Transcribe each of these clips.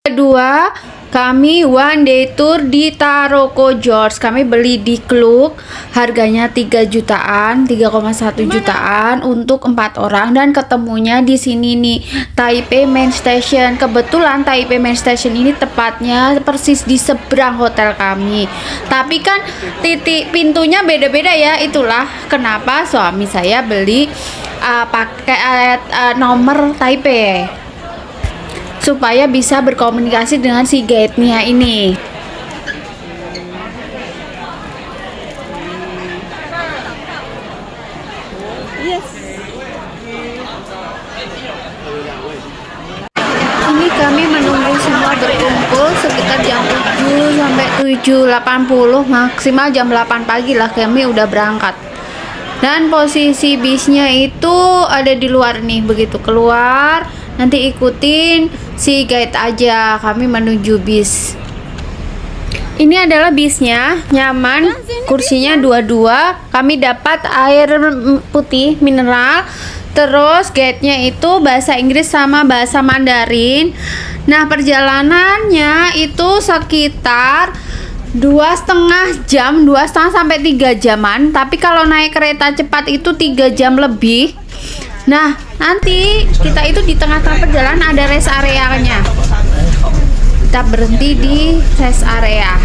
Kedua, kami one day tour di Taroko George. Kami beli di Klook, harganya 3 jutaan, 3,1 jutaan untuk 4 orang, dan ketemunya di sini nih, Taipei Main Station. Kebetulan Taipei Main Station ini tepatnya persis di seberang hotel kami. Tapi kan titik pintunya beda-beda ya. Itulah kenapa suami saya beli pakai nomor Taipei, supaya bisa berkomunikasi dengan si guide-nya ini. Ini kami menunggu semua berkumpul sekitar jam 7 sampai 7.80, maksimal jam 8 pagi lah kami udah berangkat. Dan posisi bisnya itu ada di luar nih, begitu keluar nanti ikutin si guide aja, kami menuju bis. Ini adalah bisnya, nyaman, kursinya dua-dua. Kami dapat air putih mineral, terus guide-nya itu bahasa Inggris sama bahasa Mandarin. Nah, perjalanannya itu sekitar 2,5 jam, 2,5 sampai 3 jaman. Tapi kalau naik kereta cepat itu 3 jam lebih. Nah, nanti kita itu di tengah-tengah perjalanan ada rest areanya. Kita berhenti di rest area.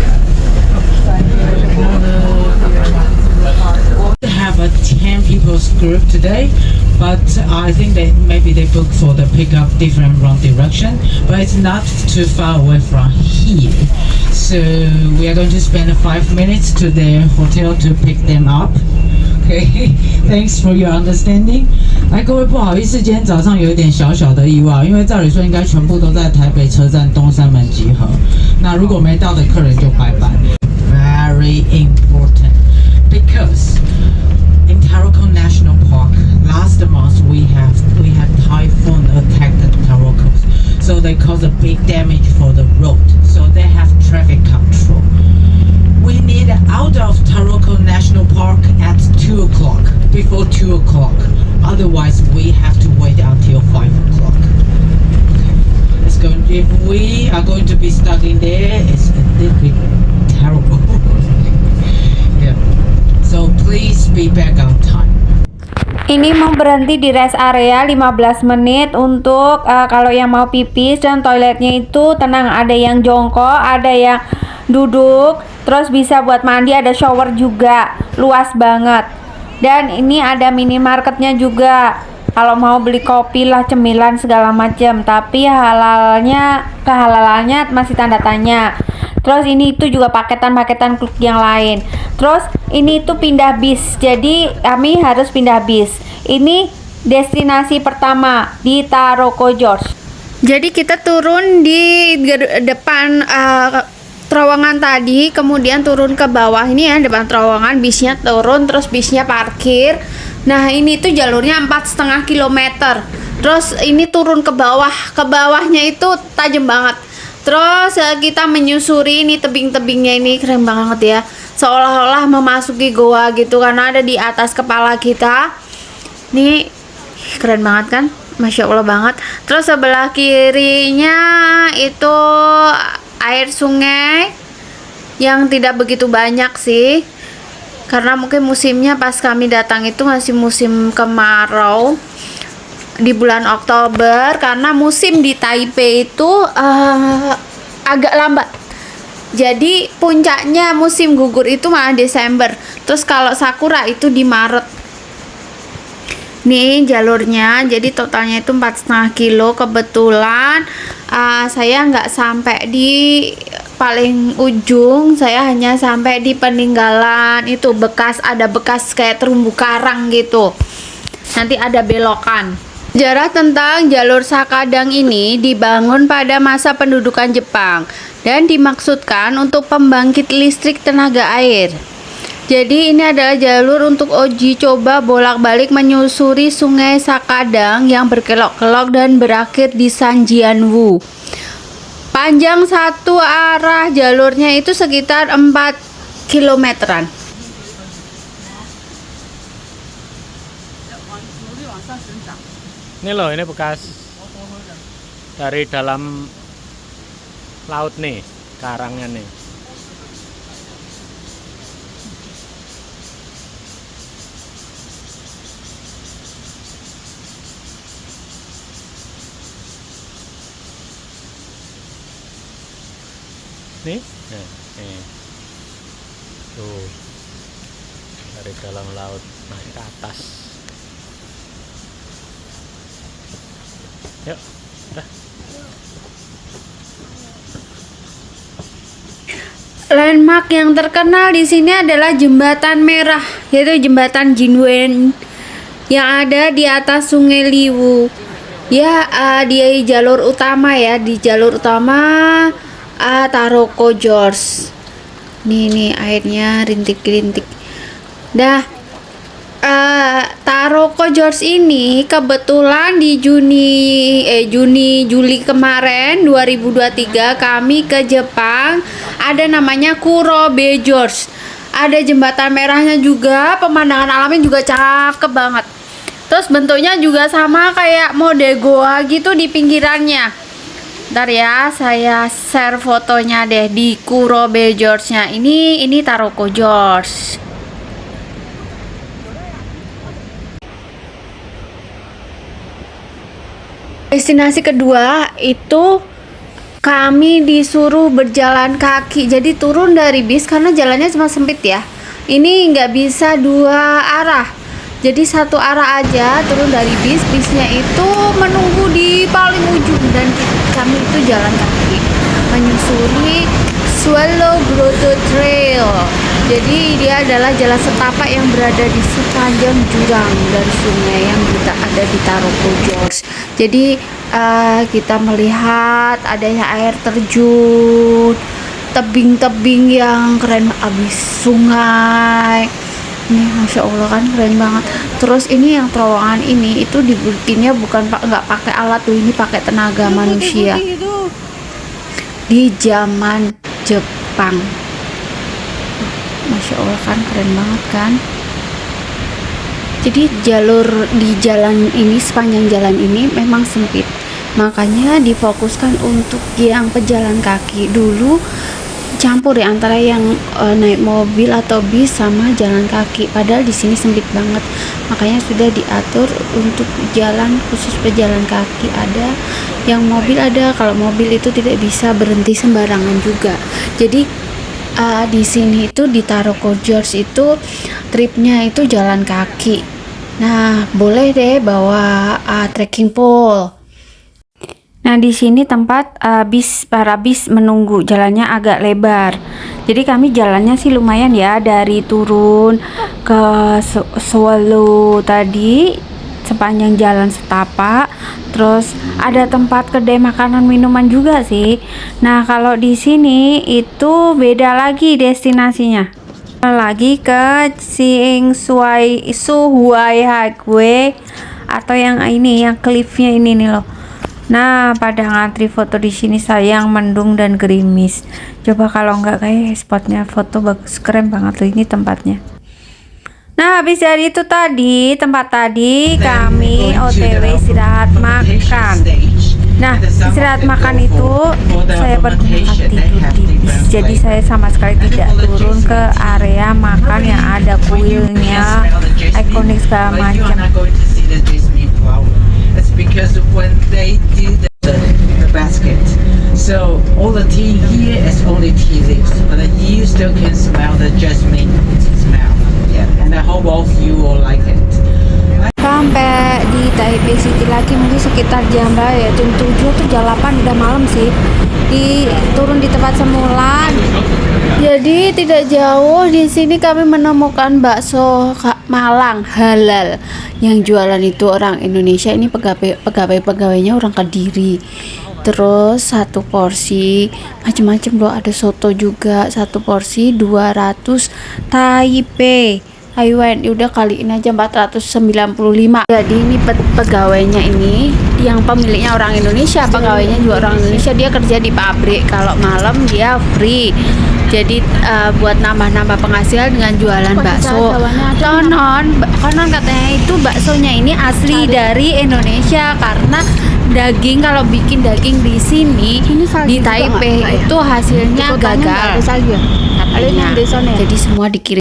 Have a 10 people's group today, but I think they book for the pickup different wrong direction, but it's not too far away from here. So we are going to spend 5 minutes to the hotel to pick them up. Okay, thanks for your understanding. 各位不好意思，今天早上有一点小小的意外，因为照理说应该全部都在台北车站东三门集合。那如果没到的客人就拜拜。Very important because in Taroko National Park last month we had typhoon attacked the Tarokos, so they caused a big damage for the road. So they have traffic control. We need out of Taroko National Park at 2 o'clock, before 2 o'clock. Otherwise, we have to wait until 5 o'clock. Okay. If we are going to be stuck in there, it's a little bit terrible. Yeah. So please be back on time. Ini mau berhenti di rest area 15 menit untuk kalau yang mau pipis, dan toiletnya itu tenang, ada yang jongkok, ada yang duduk, terus bisa buat mandi, ada shower juga, luas banget. Dan ini ada minimarketnya juga, kalau mau beli kopi lah, cemilan segala macam, tapi kehalalannya masih tanda tanya. Terus ini itu juga paketan-paketan Klook yang lain. Terus ini itu pindah bis, jadi kami harus pindah bis. Ini destinasi pertama di Taroko George. Jadi kita turun di depan terowongan tadi, kemudian turun ke bawah ini ya, depan terowongan, bisnya turun, terus bisnya parkir. Nah, ini tuh jalurnya 4,5 kilometer. Terus ini turun ke bawah, ke bawahnya itu tajam banget. Terus kita menyusuri ini tebing-tebingnya, ini keren banget ya, seolah-olah memasuki goa gitu karena ada di atas kepala kita. Nih keren banget kan, Masya Allah banget. Terus sebelah kirinya itu air sungai yang tidak begitu banyak sih, karena mungkin musimnya pas kami datang itu masih musim kemarau di bulan Oktober, karena musim di Taipei itu agak lambat. Jadi puncaknya musim gugur itu malah Desember. Terus kalau sakura itu di Maret. Nih jalurnya, jadi totalnya itu 4,5 kilo. Kebetulan saya nggak sampai di paling ujung, saya hanya sampai di peninggalan itu, ada bekas kayak terumbu karang gitu. Nanti ada belokan. Sejarah tentang jalur Sakadang ini dibangun pada masa pendudukan Jepang dan dimaksudkan untuk pembangkit listrik tenaga air. Jadi ini adalah jalur untuk uji coba bolak-balik menyusuri sungai Sakadang yang berkelok-kelok dan berakhir di Sanjianwu. Panjang satu arah jalurnya itu sekitar 4 kilometeran. Ini loh, ini bekas dari dalam laut nih, karangnya nih. Nih, nih. Tuh, dari dalam laut naik ke atas. Yuk, udah. Landmark yang terkenal di sini adalah Jembatan Merah, yaitu Jembatan Jinwen yang ada di atas Sungai Liwu. Ya, di jalur utama ya, di jalur utama Taroko Gorge. Nih airnya rintik-rintik. Dah, Taroko Gorge ini kebetulan di Juli kemarin 2023 kami ke Jepang. Ada namanya Kurobe Gorge. Ada jembatan merahnya juga, pemandangan alamnya juga cakep banget. Terus bentuknya juga sama kayak mode goa gitu di pinggirannya. Ntar ya, saya share fotonya deh di Kurobe Gorge-nya. Ini Taroko Gorge. Destinasi kedua itu kami disuruh berjalan kaki. Jadi turun dari bis karena jalannya cuma sempit ya. Ini nggak bisa dua arah. Jadi satu arah aja turun dari bis. Bisnya itu menunggu di paling ujung dan kami itu jalan kaki menyusuri Swallow Grotto Trail. Jadi dia adalah jalan setapak yang berada di sepanjang jurang dan sungai yang ada di Taroko Gorge. Jadi kita melihat adanya air terjun, tebing-tebing yang keren abis sungai. Ini masya Allah kan keren banget. Terus ini yang terowongan ini itu dibikinnya nggak pakai alat tuh, ini pakai tenaga manusia di zaman Jepang. Masya Allah kan keren banget kan. Jadi sepanjang jalan ini memang sempit, makanya difokuskan untuk yang pejalan kaki dulu, campur ya antara yang naik mobil atau bis sama jalan kaki. Padahal di sini sempit banget, makanya sudah diatur untuk jalan khusus pejalan kaki. Ada yang mobil ada, kalau mobil itu tidak bisa berhenti sembarangan juga. Jadi di sini itu di Taroko Gorge itu tripnya itu jalan kaki. Nah, boleh deh bawa trekking pole. Nah, di sini tempat para bis menunggu, jalannya agak lebar. Jadi kami jalannya sih lumayan ya, dari turun ke Swallow tadi sepanjang jalan setapak. Terus ada tempat kedai makanan minuman juga sih. Nah, kalau di sini itu beda lagi destinasinya. Lagi ke Suhuai Highway atau yang ini, yang cliffnya ini nih loh. Nah, pada ngantri foto di sini sayang mendung dan gerimis. Coba kalau nggak kayak spotnya foto bagus, keren banget loh ini tempatnya. Nah, habis dari itu tempat tadi kami OTW istirahat makan. Nah, istirahat makan itu saya bergunakan tidur di bis. Jadi saya sama sekali tidak turun ke area makan yang ada kuilnya, ikonik segala macam. Because when they do the basket, so all the tea here is only tea leaves, but you still can smell the jasmine smell. Yeah, and I hope all of you will like it. Sampai di Taipei City lagi mungkin sekitar jam ya, jam 7 atau jam 8 udah malam sih. Turun di tempat semula. Jadi tidak jauh di sini kami menemukan bakso Malang halal. Yang jualan itu orang Indonesia, ini pegawainya orang Kediri. Terus satu porsi macam-macam loh, ada soto juga, satu porsi 200 Taipei Taiwan. Udah kaliin aja 495. Jadi ini pegawainya ini, yang pemiliknya orang Indonesia, pegawainya juga orang Indonesia. Dia kerja di pabrik, kalau malam dia free. Jadi buat nambah-nambah penghasilan dengan jualan bakso. Konon katanya itu baksonya ini asli dari Indonesia karena daging, kalau bikin daging di sini di Taipei itu hasilnya gagal katanya. Jadi semua dikirim